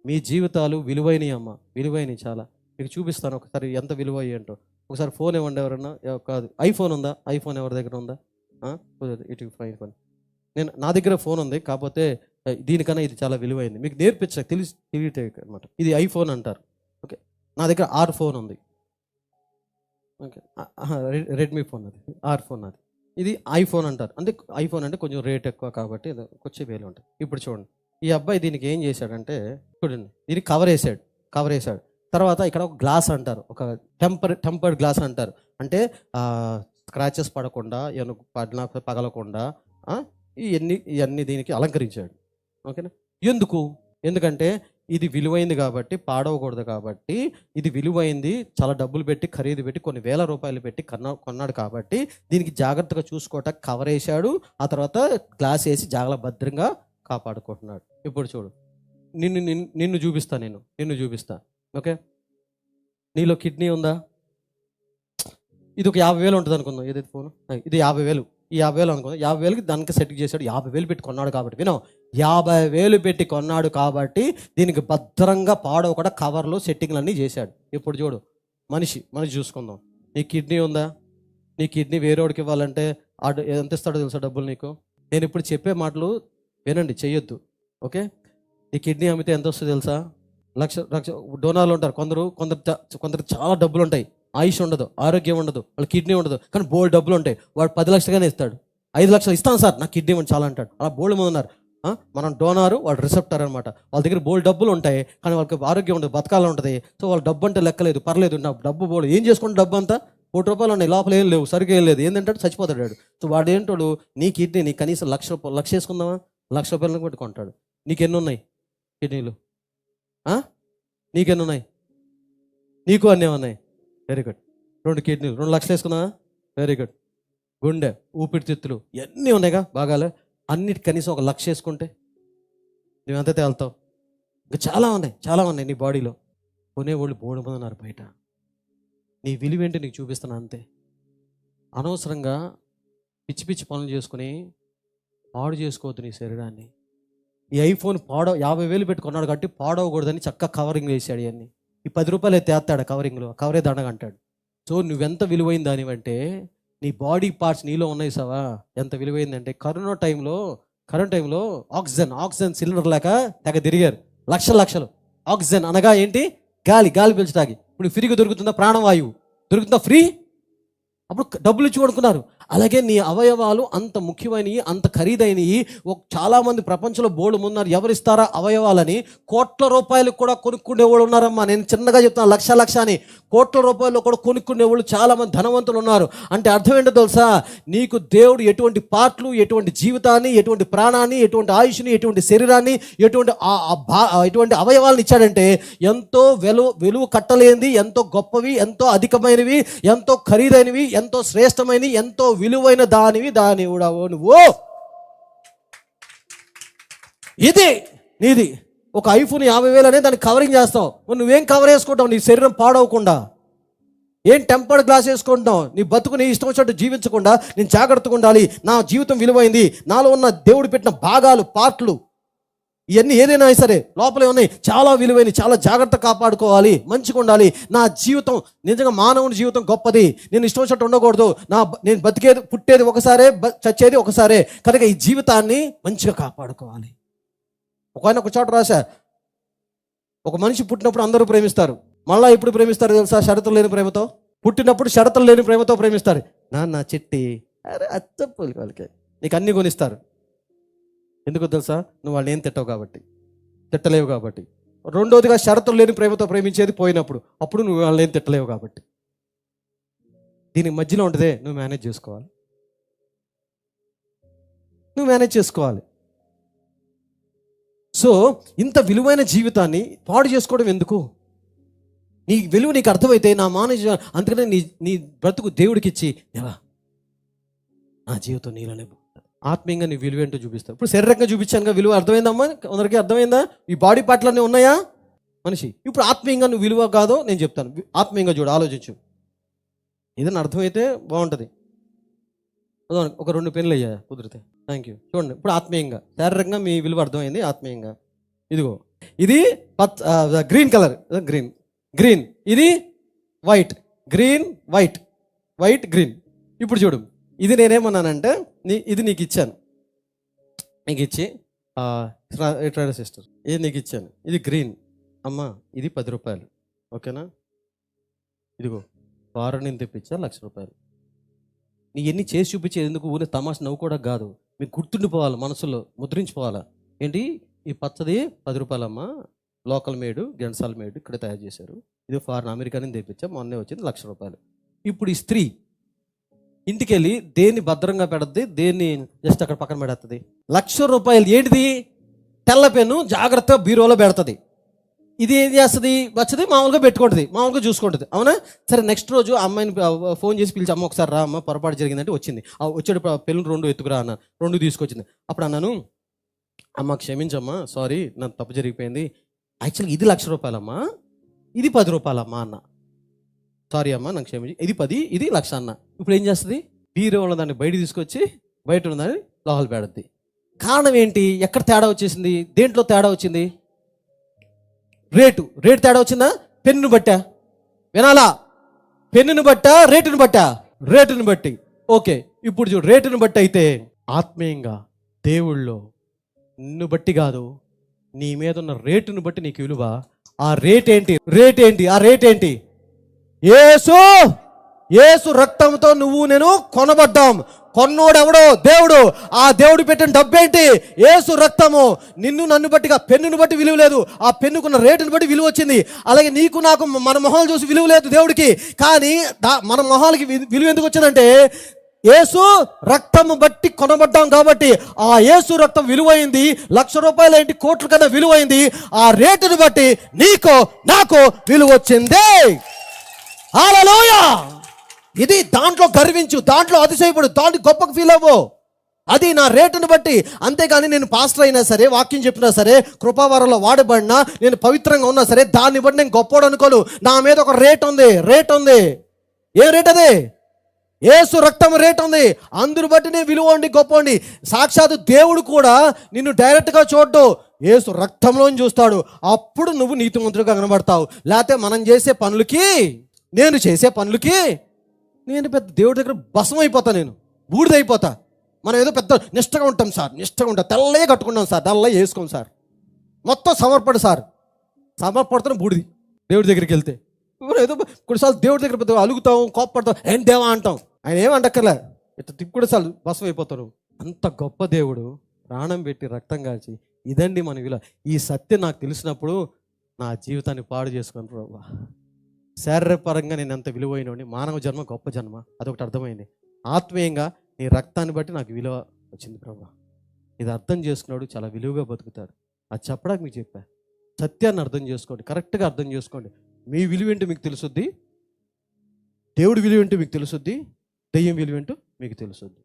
మీ జీవితాలు విలువైనవి అమ్మ, విలువైనవి చాలా. మీకు చూపిస్తాను ఒకసారి ఎంత విలువ ఏంటో. ఒకసారి ఫోన్ ఇవ్వండి ఎవరన్నా. కాదు, ఐఫోన్ ఉందా? ఐఫోన్ ఎవరి దగ్గర ఉందా? ఇటు ఐఫోన్. నా దగ్గర ఫోన్ ఉంది, కాకపోతే దీనికన్నా ఇది చాలా విలువైంది. మీకు నేర్పించా తెలియటే అనమాట. ఇది ఐఫోన్ అంటారు. ఓకే, నా దగ్గర ఆర్ ఫోన్ ఉంది. ఓకే, రెడ్మీ ఫోన్ అది, ఆర్ ఫోన్ అది. ఇది ఐఫోన్ అంటారు. అంటే ఐఫోన్ అంటే కొంచెం రేట్ ఎక్కువ కాబట్టి కొంచెం వేలు ఉంటుంది. ఇప్పుడు చూడండి, ఈ అబ్బాయి దీనికి ఏం చేశాడంటే, చూడండి, దీనికి కవర్ వేసాడు. తర్వాత ఇక్కడ ఒక గ్లాస్ అంటారు, ఒక టెంపర్డ్ గ్లాస్ అంటారు. అంటే స్క్రాచెస్ పడకుండా, ఏమైనా పగలకుండా ఇవన్నీ దీనికి అలంకరించాడు. ఓకేనా? ఎందుకంటే ఇది విలువైంది కాబట్టి, పాడవకూడదు కాబట్టి. ఇది విలువైంది, చాలా డబ్బులు పెట్టి ఖరీదు పెట్టి కొన్ని వేల రూపాయలు పెట్టి కొన్నాడు కాబట్టి దీనికి జాగ్రత్తగా చూసుకోవటానికి కవర్ వేసాడు. ఆ తర్వాత గ్లాస్ వేసి జాగ్రత్త భద్రంగా కాపాడుకుంటున్నాడు. ఇప్పుడు చూడు, నిన్ను చూపిస్తా. ఓకే, నీలో కిడ్నీ ఉందా? ఇది ఒక 50,000 ఉంటుంది అనుకుందాం. ఏదైతే ఫోన్ ఇది 50,000, ఈ 50,000 అనుకుందాం. 50,000కి దానికి సెట్ చేశాడు. 50,000 పెట్టి కొన్నాడు కాబట్టి, 50,000 పెట్టి కొన్నాడు కాబట్టి దీనికి భద్రంగా పాడవకుండా కవర్లో సెట్టింగ్లు అన్నీ చేశాడు. ఇప్పుడు చూడు, మనిషి చూసుకుందాం. నీ కిడ్నీ ఉందా? నీ కిడ్నీ వేరేవాడికి ఇవ్వాలంటే ఎంత ఇస్తాడో తెలుసా డబ్బులు నీకు? నేను ఇప్పుడు చెప్పే మాటలు వినండి, చెయ్యొద్దు. ఓకే, నీ కిడ్నీ అమ్మితే ఎంత వస్తుంది తెలుసా? లక్ష డోనార్లు ఉంటారు. కొందరు చాలా డబ్బులు ఉంటాయి, ఆయుష్ ఉండదు, ఆరోగ్యం ఉండదు, వాళ్ళ కిడ్నీ ఉండదు, కానీ బోల్డ్ డబ్బులు ఉంటాయి. వాడు 10 లక్షలుగానే ఇస్తాడు. 5 లక్షలు ఇస్తాను సార్, నా కిడ్నీ చాలా అంటాడు. అలా బోల్డ్ మంది ఉన్నారు. మనం డోనారు, వాడు రిసెప్టర్ అనమాట. వాళ్ళ దగ్గర బోల్డ్ డబ్బులు ఉంటాయి, కానీ వాళ్ళకి ఆరోగ్యం ఉండదు, బతకాలం ఉంటుంది. సో వాళ్ళ డబ్బు అంటే లెక్కలేదు, పర్లేదు, నా డబ్బు బోల్డ్. ఏం చేసుకుంటే డబ్బు అంతా ₹1,00,000 ఉన్నాయి, లోపల ఏం లేవు, సరిగ్గా ఏం లేదు. ఏంటంటే చచ్చిపోతాడు. సో వాడు ఏంటోడు, నీ కిడ్నీ నీ కనీసం లక్ష వేసుకుందామా, ₹1,00,000 పెట్టి కొంటాడు. నీకెన్ని ఉన్నాయి కిడ్నీలు? నీకెన్ని ఉన్నాయి? నీకు అన్నీ ఉన్నాయి. Very good. 2 కిడ్నీలు, 2 లక్షలు వేసుకున్నావా? Very good. గుండె, ఊపిరితిత్తులు ఇవన్నీ ఉన్నాయిగా, బాగాలే. అన్నిటి కనీసం 1,00,000 వేసుకుంటే నువ్వెంత తేలుతావు? ఇంకా చాలా ఉన్నాయి నీ బాడీలో. కొనేవాళ్ళు బోడుమంది ఉన్నారు బయట. నీ విలువేంటి నీకు చూపిస్తున్నా అంతే. అనవసరంగా పిచ్చి పిచ్చి పనులు చేసుకుని పాడు చేసుకోవద్దు నీ శరీరాన్ని. ఈ ఐఫోన్ 50,000 పెట్టి కొన్నాడు కాబట్టి పాడవకూడదని చక్కగా కవరింగ్ వేసాడు. ఇవన్నీ ఈ 10 రూపాయలు అయితే వేస్తాడు కవరింగ్లో, కవరే దండగా అంటాడు. సో నువ్వెంత విలువైంది దానివంటే, నీ బాడీ పార్ట్స్ నీలో ఉన్నాయి సావా, ఎంత విలువైందంటే, కరోనా టైంలో ఆక్సిజన్ సిలిండర్ లేక తెగ తిరిగారు లక్షలు. ఆక్సిజన్ అనగా ఏంటి? గాలి పీల్చడానికి. ఇప్పుడు ఫ్రీగా దొరుకుతుందా? ప్రాణవాయువు దొరుకుతుందా ఫ్రీ? అప్పుడు డబ్బులు ఇచ్చి కొనుక్కున్నారు. అలాగే నీ అవయవాలు అంత ముఖ్యమైనవి, అంత ఖరీదైనవి. చాలామంది ప్రపంచంలో బోర్డు ఉన్నారు, ఎవరిస్తారా అవయవాలని కోట్ల రూపాయలకు కూడా కొనుక్కునేవాళ్ళు ఉన్నారమ్మా. నేను చిన్నగా చెప్తాను, లక్ష అని కోట్ల రూపాయలు కూడా కొనుక్కునేవాళ్ళు చాలామంది ధనవంతులు ఉన్నారు. అంటే అర్థం ఏంటో తెలుసా? నీకు దేవుడు ఎటువంటి పార్ట్లు, ఎటువంటి జీవితాన్ని, ఎటువంటి ప్రాణాన్ని, ఎటువంటి ఆయుష్ని, ఎటువంటి శరీరాన్ని, ఎటువంటి అవయవాలను ఇచ్చాడంటే ఎంతో వెలువ కట్టలేనిది, ఎంతో గొప్పవి, ఎంతో అధికమైనవి, ఎంతో ఖరీదైనవి, ఎంతో శ్రేష్టమైనవి, ఎంతో విలువైన దాని నువ్వు. ఇది నీది. ఒక ఐఫోన్ 50,000 అనే దాన్ని కవరింగ్ చేస్తావు. నువ్వేం కవర్ వేసుకుంటావు? నీ శరీరం పాడవకుండా. ఏం టెంపర్డ్ గ్లాస్ వేసుకుంటావు? నీ బతుకు నీ ఇష్టం వచ్చినట్టు జీవించకుండా నేను జాగ్రత్తగా ఉండాలి, నా జీవితం విలువైంది, నాలో ఉన్న దేవుడు పెట్టిన భాగాలు, పార్ట్లు, ఇవన్నీ ఏదైనా సరే లోపలే ఉన్నాయి, చాలా విలువైన, చాలా జాగ్రత్త కాపాడుకోవాలి, మంచిగా ఉండాలి. నా జీవితం నిజంగా మానవుని జీవితం గొప్పది, నేను ఇష్టం వచ్చినట్టు ఉండకూడదు. నేను పుట్టేది ఒకసారే, చచ్చేది ఒకసారే, కనుక ఈ జీవితాన్ని మంచిగా కాపాడుకోవాలి. ఒక చోట రాశా, ఒక మనిషి పుట్టినప్పుడు అందరూ ప్రేమిస్తారు, మళ్ళీ ఎప్పుడు ప్రేమిస్తారు తెలుసా? షరతులు లేని ప్రేమతో. పుట్టినప్పుడు షరతులు లేని ప్రేమతో ప్రేమిస్తారు. నా చెట్టి అరే అచ్చపోలి వాళ్ళకి నీకు అన్నీ కొనిస్తారు. ఎందుకు తెలుసా? నువ్వు వాళ్ళని ఏం తిట్టలేవు కాబట్టి. రెండోదిగా షరతులు లేని ప్రేమతో ప్రేమించేది పోయినప్పుడు, అప్పుడు నువ్వు వాళ్ళని ఏం తిట్టలేవు కాబట్టి. దీని మధ్యలో ఉంటుందే, నువ్వు మేనేజ్ చేసుకోవాలి. సో ఇంత విలువైన జీవితాన్ని పాడు చేసుకోవడం ఎందుకు? నీ విలువ నీకు అర్థమైతే నా అందుకనే నీ బ్రతుకు దేవుడికి ఇచ్చి, ఎలా నా జీవితం నీలోనే ఆత్మీయంగా నీ విలువ ఏంటో చూపిస్తావు. ఇప్పుడు శరీరంగా చూపించానుగా విలువ, అర్థమైందమ్మా? అందరికీ అర్థమైందా? ఈ బాడీ పార్ట్లన్నీ ఉన్నాయా మనిషి? ఇప్పుడు ఆత్మీయంగా నువ్వు విలువ కాదో నేను చెప్తాను. ఆత్మీయంగా చూడు, ఆలోచించు. ఏదైనా అర్థమైతే బాగుంటుంది. ఒక 2 పెన్నులు అయ్యా కుదిరితే, థ్యాంక్ యూ. చూడండి, ఇప్పుడు ఆత్మీయంగా, శారీరకంగా మీ విలువ అర్థమైంది. ఆత్మీయంగా ఇదిగో ఇది గ్రీన్ కలర్, గ్రీన్ గ్రీన్. ఇది white, green white, white green. ఇప్పుడు చూడు, ఇది నేనేమన్నానంటే ఇది నీకు ఇచ్చాను, నీకు ఇచ్చి సిస్టర్ ఇది నీకు ఇచ్చాను, ఇది గ్రీన్ అమ్మా, ఇది 10 రూపాయలు, ఓకేనా? ఇదిగో ఫారెన్ నుంచి తెప్పించా 1,00,000 రూపాయలు. నీ ఎన్ని చేసి చూపించేది ఎందుకు? ఊరిని తమాష నవ్వు కూడా కాదు, మీకు గుర్తుండిపోవాలి, మనసులో ముద్రించిపోవాలా. ఏంటి ఈ పచ్చది 10 రూపాయలమ్మా, లోకల్ మేడు, గెండసాల మేడు ఇక్కడ తయారు చేశారు, ఇది ఫారెన్ అమెరికా నుంచి తెప్పించా, మొన్నే వచ్చింది 1,00,000 రూపాయలు. ఇప్పుడు ఈ స్త్రీ ఇంటికి వెళ్ళి దేన్ని భద్రంగా పెడద్ది, దేన్ని జస్ట్ అక్కడ పక్కన పెడుతుంది. 1,00,000 రూపాయలు ఏంటిది? తెల్ల పెన్ను జాగ్రత్తగా బీరోలో పెడుతుంది. ఇది ఏం చేస్తుంది? వచ్చది మామూలుగా పెట్టుకుంటుంది, మామూలుగా చూసుకుంటుంది, అవునా? సరే, నెక్స్ట్ రోజు అమ్మాయిని ఫోన్ చేసి పిలిచి, అమ్మ ఒకసారి రా అమ్మ, పొరపాటు జరిగిందంటే వచ్చింది. వచ్చాడు, పెన్ను 2 ఎత్తుకురా అన్నాను, 2 తీసుకొచ్చింది. అప్పుడు అన్నాను, అమ్మ క్షమించమ్మా, సారీ, నాకు తప్పు జరిగిపోయింది, యాక్చువల్గా ఇది 1,00,000 రూపాయలమ్మా, ఇది 10 రూపాయలమ్మా అన్న. సారీ అమ్మా, నాకు క్షమించి, ఇది 10, ఇది 1,00,000 అన్న. ఇప్పుడు ఏం చేస్తుంది? బీరో ఉన్నదాన్ని బయట తీసుకొచ్చి బయట ఉన్నదాన్ని లోపల పెడుద్ది. కారణం ఏంటి? ఎక్కడ తేడా వచ్చేసింది? దేంట్లో తేడా వచ్చింది? రేటు తేడా వచ్చిందా? పెన్నును బట్టా? వినాలా? పెన్నును బట్టా, రేటును బట్టా? రేటును బట్టి. ఓకే, ఇప్పుడు చూడు, రేటును బట్టి అయితే ఆత్మీయంగా దేవుళ్ళో నిన్ను బట్టి కాదు, నీ మీద ఉన్న రేటును బట్టి నీకు విలువ. ఆ రేట్ ఏంటి? ఆ రేట్ ఏంటి? యేసు రక్తంతో నువ్వు నేను కొనబడ్డాం. కొన్నోడెవడో? దేవుడు. ఆ దేవుడు పెట్టిన డబ్బేంటి? యేసు రక్తము. నిన్ను నన్ను బట్టిగా పెన్నును బట్టి విలువ లేదు, ఆ పెన్నుకున్న రేటును బట్టి విలువ వచ్చింది. అలాగే నీకు నాకు మన మొహాలు చూసి విలువ లేదు దేవుడికి, కానీ మన మొహాలకి విలువ ఎందుకు వచ్చిందంటే యేసు రక్తము బట్టి కొనబడ్డాం కాబట్టి. ఆ యేసు రక్తం విలువైంది. 1,00,000 రూపాయలు ఏంటి, కోట్ల కన్నా విలువైంది. ఆ రేటును బట్టి నీకో నాకు విలువ వచ్చింది. హల్లెలూయా! ఇది దాంట్లో గర్వించు, దాంట్లో అతిశయపడు, దాంట్లో గొప్పకు ఫీల్ అవ్వు. అది నా రేటును బట్టి. అంతేగాని నేను పాస్టర్ అయినా సరే, వాక్యం చెప్పినా సరే, కృపావరంలో వాడబడినా, నేను పవిత్రంగా ఉన్నా సరే, దాన్ని బట్టి నేను గొప్పోడు అనుకోను. నా మీద ఒక రేట్ ఉంది. ఏ రేట్ అది? యేసు రక్తం రేట్ ఉంది. అందుని బట్టి నేను విలువ ఉండి గొప్పండి. సాక్షాత్ దేవుడు కూడా నిన్ను డైరెక్ట్గా చూడ్డు, యేసు రక్తంలో చూస్తాడు. అప్పుడు నువ్వు నీతిమంతుడిగా కనబడతావు. లేకపోతే మనం చేసే పనులకి, నేను చేసే పనులకి నేను పెద్ద దేవుడి దగ్గర భస్మం అయిపోతా, నేను బూడిదైపోతా. మనం ఏదో పెద్ద నిష్టగా ఉంటాం సార్, నిష్టగా ఉంటాం, తెల్లగా కట్టుకుంటాం సార్, తెల్లగా వేసుకోం సార్, మొత్తం సమర్పడు సార్. సమర్పడుతున్న బూడిది దేవుడి దగ్గరికి వెళ్తే. ఏదో కొన్నిసార్లు దేవుడి దగ్గర పెద్ద అలుగుతాం, కోప్పడతాం, ఏం దేవా అంటాం. ఆయన ఏమంటక్కర్లే, ఇట్లా తిప్పుడు సార్లు భస్మం అయిపోతారు. అంత గొప్ప దేవుడు ప్రాణం పెట్టి రక్తం కాల్చి, ఇదండి మన విలువ. ఈ సత్యం నాకు తెలిసినప్పుడు నా జీవితాన్ని పాడు చేసుకుని ప్రభు, శారీరపరంగా నేను ఎంత విలువైనని, మానవ జన్మ గొప్ప జన్మ, అదొకటి అర్థమైంది. ఆత్మీయంగా నీ రక్తాన్ని బట్టి నాకు విలువ వచ్చింది ప్రభు. ఇది అర్థం చేసుకున్నాడు చాలా విలువగా బతుకుతాడు. అది చెప్పడానికి మీకు చెప్పా. సత్యాన్ని అర్థం చేసుకోండి, కరెక్ట్గా అర్థం చేసుకోండి. మీ విలువ ఏంటో మీకు తెలుసుద్ది, దేవుడి విలువ ఏంటో మీకు తెలుసుద్ది, దెయ్యం విలువ ఏంటో మీకు తెలుసుద్ది.